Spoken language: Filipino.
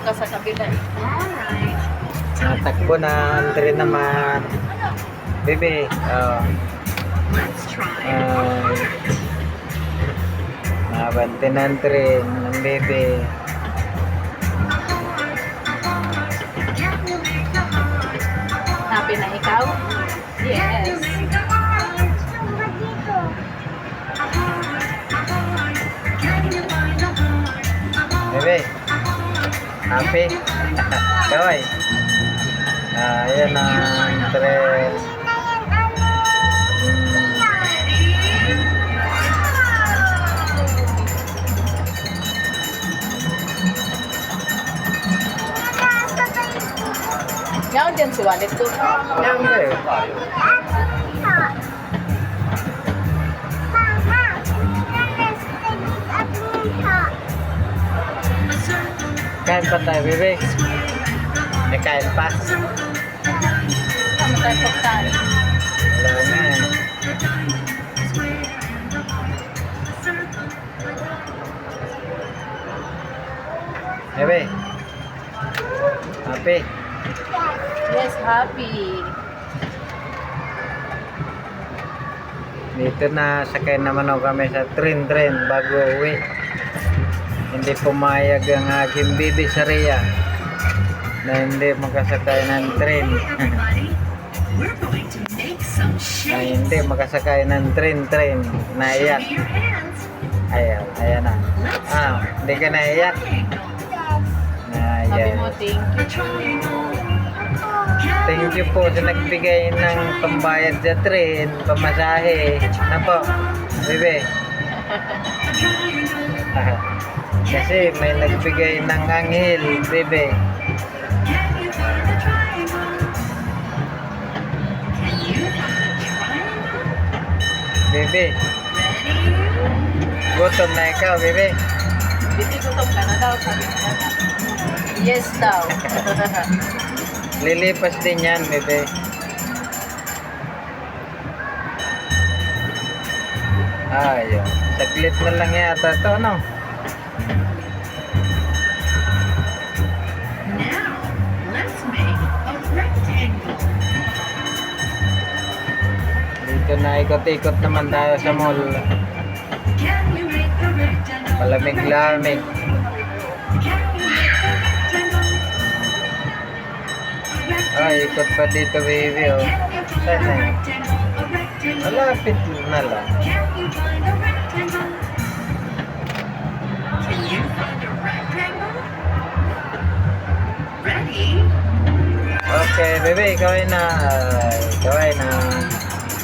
ka sa kabila eh. Alright. Natakbo na, Andre naman. Bebe, Let's try. Nabante na Andre ng bebe. Happy na ikaw? Yes. Bebe, happy? Kaway. Ayan na, Andre. Ngayon dyan si Wallet ko. Ayan, Andre. Kain pa tayo, bebe. May kain pa. Ano tayo pagkain? Wala na eh. Bebe. Happy. Yes, happy. Dito na sakay naman ako kami sa train bago uwi. Hindi pumayag ang aking bibi sa Rhea na hindi makasakay ng train. We're going to make some Na shapes. hindi makasakay ng train. Naiyak. Show me your hands. Ayan na. Hindi ka naiyak? Sabi mo, Ayan. thank you. A triangle. Thank you po sa nagbigay ng pambayad sa train, pamasahe. Na po, bebe. Kasi may nagbigay ng anghel, bebe. Can you find a triangle? Can you find a triangle? Bebe, Ready? gutom na ikaw, bebe. Biti gutom ka na daw, sabi mo na. Yes daw. Lilipas din yan, bebe. Ayun. Saglit na lang yata ito, no? Now, let's make a rectangle. Dito na ikot-ikot naman tayo sa mall. Can you make a rectangle? Palamig-lamig. Can you make a rectangle? Ay, ikot pa dito, baby, oh. Can you find a Saan? rectangle? A rectangle. Malapit na lang. Can you find a rectangle? Can you find a rectangle? Ready? Okay, bebe, ikaw ay na.